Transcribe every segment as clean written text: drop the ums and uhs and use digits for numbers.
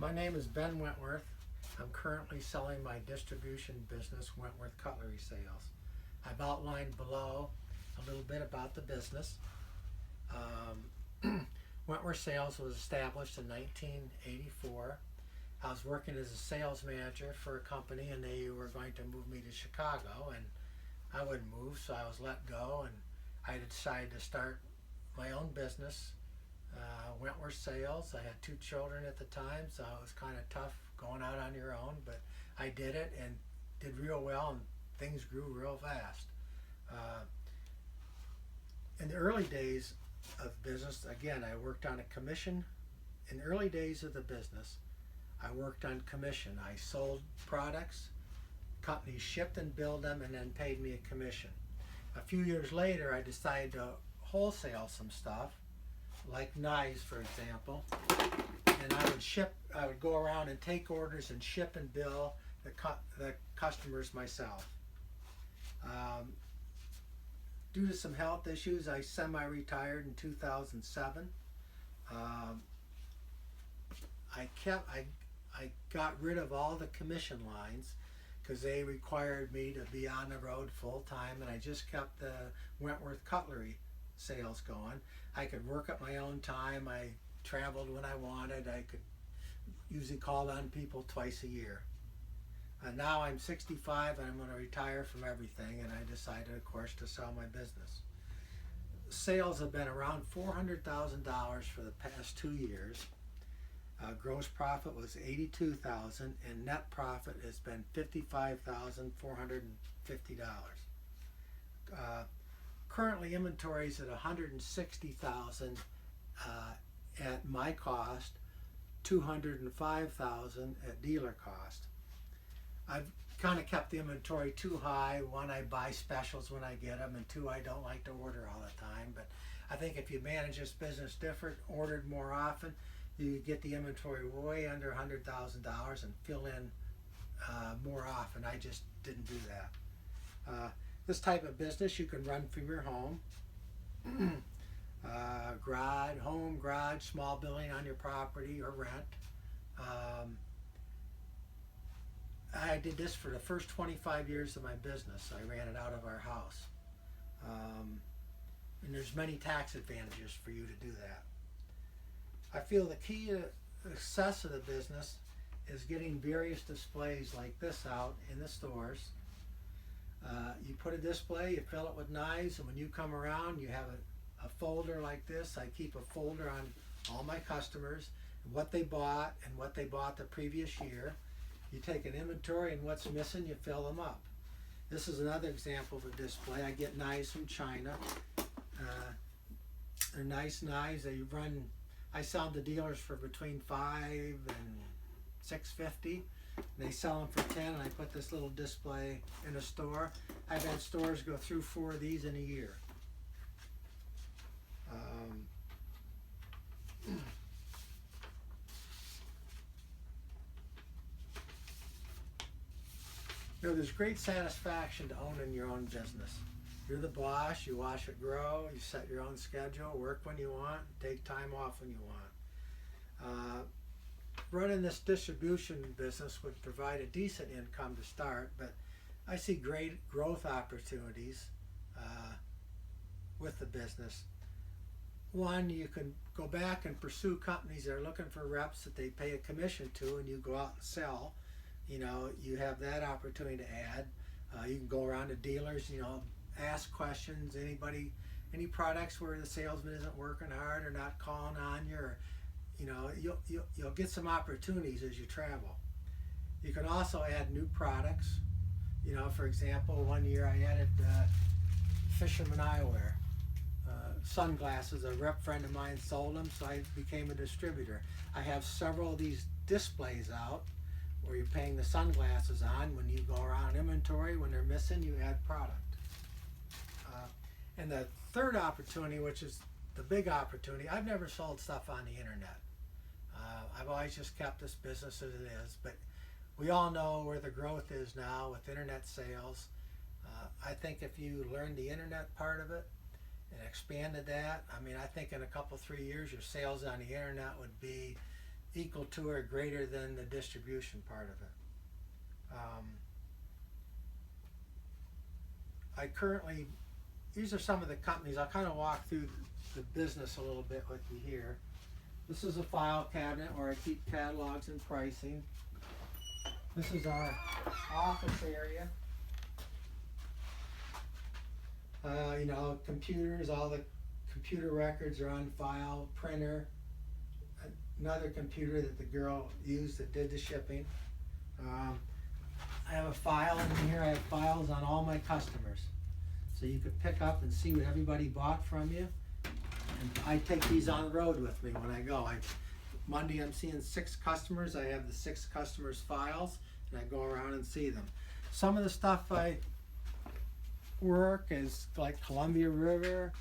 My name is Ben Wentworth. I'm currently selling my distribution business, Wentworth Cutlery Sales. I've outlined below a little bit about the business. Wentworth Sales was established in 1984. I was working as a sales manager for a company, and they were going to move me to Chicago, and I wouldn't move, so I was let go, and I decided to start my own business, Wentworth Sales. I had 2 children at the time, so it was kind of tough going out on your own, but I did it and did real well, and things grew real fast. In the early days of business, again, I worked on a commission. In the early days of the business, I worked on commission. I sold products, companies shipped and billed them, and then paid me a commission. A few years later, I decided to wholesale some stuff, like knives, for example, and I would go around and take orders and ship and bill the customers myself. Due to some health issues, I semi-retired in 2007. I got rid of all the commission lines because they required me to be on the road full time, and I just kept the Wentworth Cutlery sales going. I could work at my own time. I traveled when I wanted. I could usually call on people twice a year. Now I'm 65 and I'm going to retire from everything, and I decided, of course, to sell my business. Sales have been around $400,000 for the past 2 years. Gross profit was $82,000, and net profit has been $55,450. Currently, inventory is at $160,000 at my cost, $205,000 at dealer cost. I've kind of kept the inventory too high. 1, I buy specials when I get them, and 2, I don't like to order all the time. But I think if you manage this business different, ordered more often, you get the inventory way under $100,000 and fill in more often. I just didn't do that. This type of business you can run from your home, garage, small building on your property or rent. I did this for the first 25 years of my business. I ran it out of our house. And there's many tax advantages for you to do that. I feel the key to the success of the business is getting various displays like this out in the stores. You put a display, you fill it with knives, and when you come around, you have a folder like this. I keep a folder on all my customers, what they bought and what they bought the previous year. You take an inventory, and what's missing, you fill them up. This is another example of a display. I get knives from China. They're nice knives. I sell them to dealers for between $5 and $6.50. They sell them for $10, and I put this little display in a store. I've had stores go through 4 of these in a year. There's great satisfaction to owning your own business. You're the boss. You watch it grow. You set your own schedule, work when you want, take time off when you want. Running this distribution business would provide a decent income to start, but I see great growth opportunities with the business. 1, you can go back and pursue companies that are looking for reps that they pay a commission to, and you go out and sell. You have that opportunity to add. You can go around to dealers, ask questions. Any products where the salesman isn't working hard or not calling on you, or, you'll get some opportunities as you travel. You can also add new products. For example, 1 year I added fisherman eyewear, sunglasses. A rep friend of mine sold them, so I became a distributor. I have several of these displays out where you're paying the sunglasses on. When you go around inventory, when they're missing, you add product. And the third opportunity, which is the big opportunity, I've never sold stuff on the internet. I've always just kept this business as it is, but we all know where the growth is now with internet sales. I think if you learn the internet part of it and expanded that, I think in a couple, 3 years, your sales on the internet would be equal to or greater than the distribution part of it. I currently, these are some of the companies. I'll kind of walk through the business a little bit with you here. This is a file cabinet where I keep catalogs and pricing. This is our office area. You know, computers, all the computer records are on file, printer, another computer that the girl used that did the shipping. I have a file in here. I have files on all my customers. So you could pick up and see what everybody bought from you. And I take these on the road with me when I go. Monday I'm seeing 6 customers. I have the 6 customers' files, and I go around and see them. Some of the stuff I work is like Columbia River,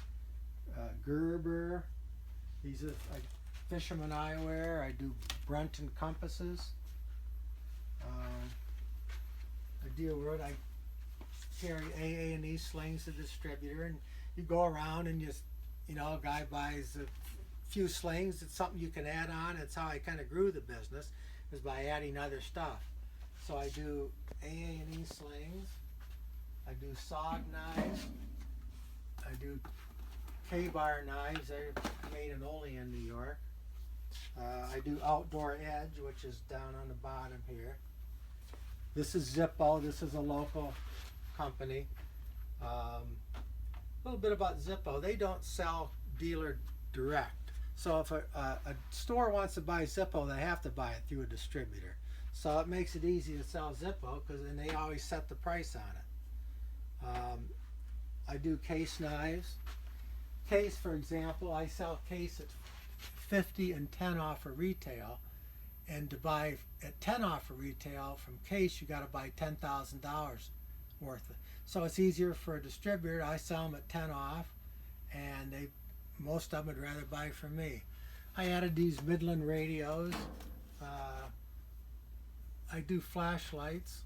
Gerber. These are like Fisherman Eyewear. I do Brunton compasses. I deal with, I carry AA&E slings to the distributor, and you go around and just, you know, a guy buys a few slings. It's something you can add on. It's how I kind of grew the business, is by adding other stuff. So I do AA&E slings. I do sawed knives. I do K-bar knives. They're made in only in New York. I do Outdoor Edge, which is down on the bottom here. This is Zippo. This is a local company. A little bit about Zippo. They don't sell dealer direct. So if a store wants to buy Zippo, they have to buy it through a distributor. So it makes it easy to sell Zippo, because then they always set the price on it. I do case knives. Case, for example, I sell case at 50 and 10 off of retail. And to buy at 10 off of retail from Case, you got to buy $10,000 worth. So it's easier for a distributor. I sell them at 10 off, and most of them would rather buy from me. I added these Midland radios. I do flashlights.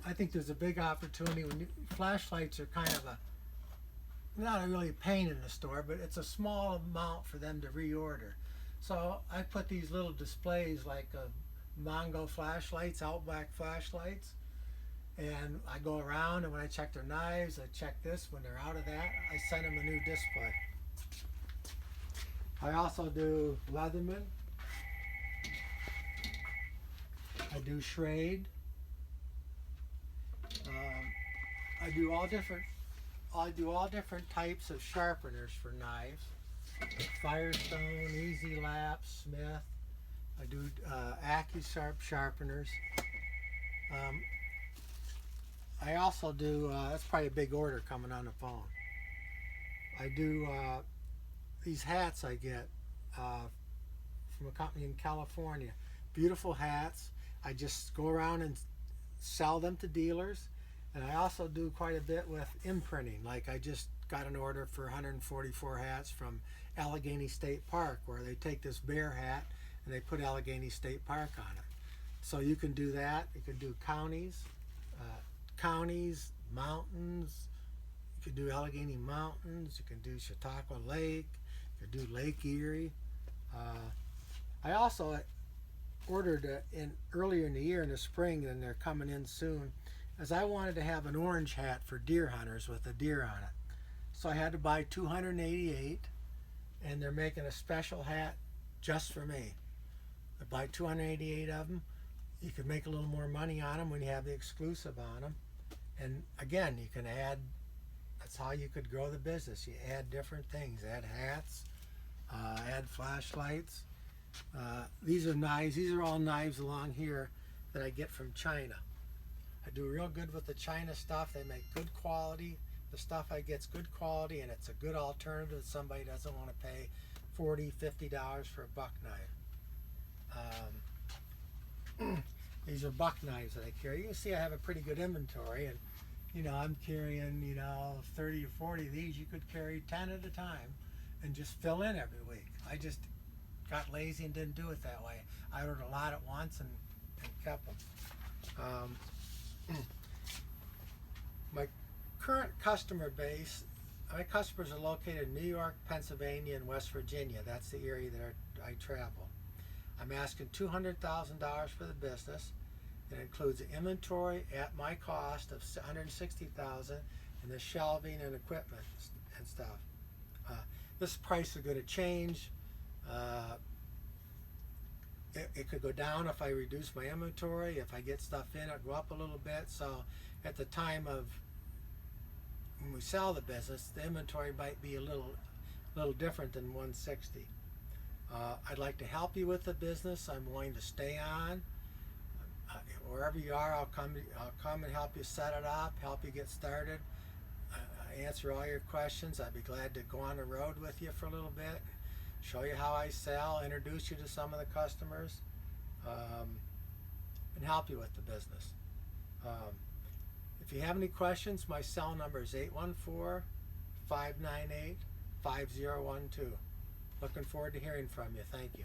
I think there's a big opportunity when flashlights are kind of not really a pain in the store, but it's a small amount for them to reorder. So I put these little displays like Mongo flashlights, Outback flashlights, and I go around, and when I check their knives, I check this. When they're out of that, I send them a new display. I also do Leatherman. I do Schrade. I do all different types of sharpeners for knives. Firestone, Easy Lap, Smith. I do AccuSharp sharpeners. I also do, that's probably a big order coming on the phone. I do these hats I get from a company in California. Beautiful hats. I just go around and sell them to dealers. And I also do quite a bit with imprinting. Like I just got an order for 144 hats from Allegheny State Park, where they take this bear hat and they put Allegheny State Park on it. So you can do that. You can do counties, mountains. You can do Allegheny Mountains. You can do Chautauqua Lake. You can do Lake Erie. I also ordered earlier in the year, in the spring, and they're coming in soon, as I wanted to have an orange hat for deer hunters with a deer on it. So I had to buy 288, and they're making a special hat just for me. I buy 288 of them. You can make a little more money on them when you have the exclusive on them. And again, you can add, that's how you could grow the business. You add different things, add hats, add flashlights. These are knives. These are all knives along here that I get from China. I do real good with the China stuff. They make good quality. The stuff I get's good quality, and it's a good alternative if somebody doesn't want to pay $40, $50 for a buck knife. These are buck knives that I carry. You can see I have a pretty good inventory, and I'm carrying 30 or 40 of these. You could carry 10 at a time and just fill in every week. I just got lazy and didn't do it that way. I ordered a lot at once and kept them. My current customer base, my customers are located in New York, Pennsylvania, and West Virginia. That's the area that I travel. I'm asking $200,000 for the business. It includes inventory at my cost of $160,000 and the shelving and equipment and stuff. This price is going to change. It could go down if I reduce my inventory. If I get stuff in, it'll go up a little bit. So at the time of when we sell the business, the inventory might be a little different than 160. I'd like to help you with the business. I'm willing to stay on. Wherever you are, I'll come and help you set it up, help you get started, answer all your questions. I'd be glad to go on the road with you for a little bit, show you how I sell, introduce you to some of the customers, and help you with the business. If you have any questions, my cell number is 814-598-5012. Looking forward to hearing from you. Thank you.